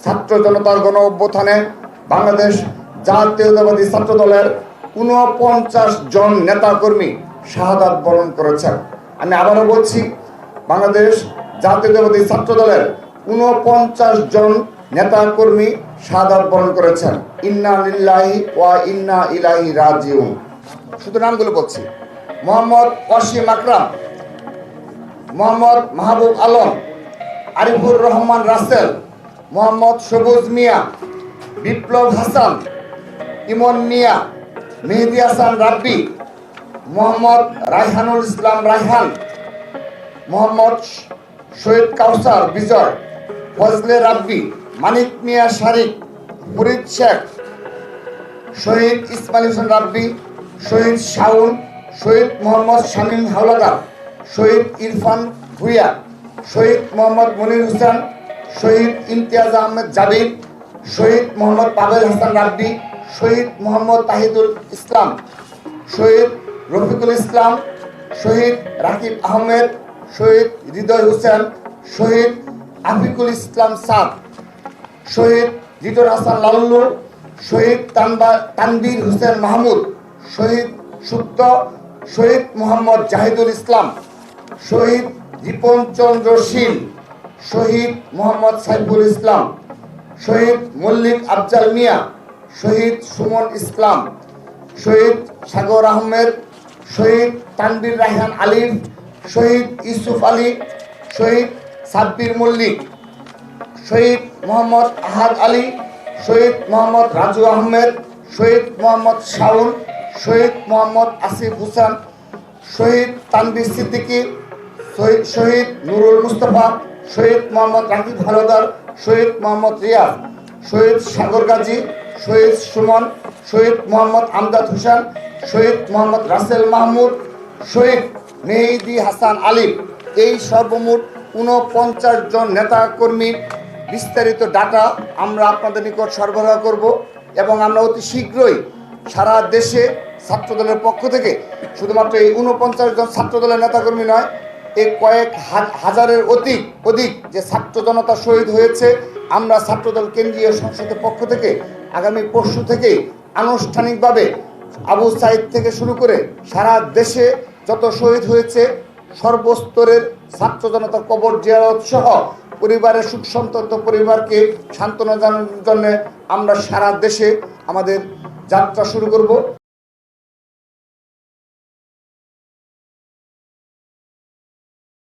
ছাত্র জনতার গণ অভ্যুত্থানে বাংলাদেশ জাতীয়তাবাদী ছাত্র দলের ৪৯ জন নেতাকর্মী শাহাদাত বরণ করেছেন। আমি আবারও বলছি, বাংলাদেশ জাতীয়তাবাদী ছাত্র দলের ৪৯ জন নেতাকর্মী শাহাদাত বরণ করেছেন। ইন্না লিল্লাহি ওয়া ইন্না ইলাইহি রাজিউন। শুধু নামগুলো বলছি: মোহাম্মদ ওয়াসিম আকরাম, মোহাম্মদ মাহবুব আলম, আরিফুর রহমান রাসেল, মোহাম্মদ সবুজ মিয়া, বিপ্লব হাসান, ইমন মিয়া, মেহেদি হাসান রাব্বি, মোহাম্মদ রায়হানুল ইসলাম রায়হান, মোহাম্মদ শহীদ কাউসার বিজয়, ফজলে রাব্বি, মানিক মিয়া শারিক, ফরিদ শেখ, শহীদ ইসমাইল হোসেন রাব্বি, শহীদ শাউন, শহীদ মোহাম্মদ শামীম হাওলাদার, শহীদ ইরফান ভুইয়া, শহীদ মোহাম্মদ মনির হোসেন, শহীদ ইমতিয়াজ আহমেদ জাবির, শহীদ মোহাম্মদ পাভেল হাসান রাব্বি, শহীদ মোহাম্মদ তাহিদুল ইসলাম, শহীদ রফিকুল ইসলাম, শহীদ রাকিব আহমেদ, শহীদ হৃদয় হোসেন, শহীদ আফিকুল ইসলাম সাদ, শহীদ লিটন হাসান লাল্লু, শহীদ তানবীর হোসেন মাহমুদ, শহীদ সুপ্ত, শহীদ মোহাম্মদ জাহিদুল ইসলাম, শহীদ রিপন চন্দ্র শীল, শহীদ মোহাম্মদ সাইফুল ইসলাম, শহীদ মল্লিক আফজাল মিয়া, শহীদ সুমন ইসলাম, শহীদ সাগর আহমেদ, শহীদ তানবীর রায়হান আলিফ, শহীদ ইউসুফ আলী, শহীদ সাব্বির মল্লিক, শহীদ মোহাম্মদ আহাদ আলী, শহীদ মোহাম্মদ রাজু আহমেদ, শহীদ মোহাম্মদ শাউন, শহীদ মোহাম্মদ আসিফ হোসেন, শহীদ তানভীর সিদ্দিকী, শহীদ নুরুল মুস্তফা, শহীদ মোহাম্মদ রাকিব হাওলাদার, শহীদ মোহাম্মদ রিয়াজ, শহীদ সাগর গাজী, শহীদ সুমন, শহীদ মোহাম্মদ আমজাদ হোসেন, শহীদ মোহাম্মদ রাসেল মাহমুদ, শহীদ মেহেদি হাসান আলিফ। এই সর্বমোট ৪৯ জন নেতা কর্মীর বিস্তারিত ডাটা আমরা আপনাদের নিকট সরবরাহ করব এবং আমরা অতি শীঘ্রই সারা দেশে ছাত্রদলের পক্ষ থেকে শুধুমাত্র এই ৪৯ জন ছাত্রদলের নেতাকর্মী নয়, এই কয়েক হাজারের অধিক যে ছাত্র জনতা শহীদ হয়েছে, আমরা ছাত্রদল কেন্দ্রীয় সংসদের পক্ষ থেকে আগামী পরশু থেকেই আনুষ্ঠানিকভাবে আবু সাইদ থেকে শুরু করে সারা দেশে যত শহীদ হয়েছে সর্বস্তরের ছাত্র জনতার কবর জিয়ারত সহ পরিবারের সুখ সন্তত পরিবারকে সান্ত্বনা জানানোর জন্য আমরা সারা দেশে আমাদের যাত্রা শুরু করব।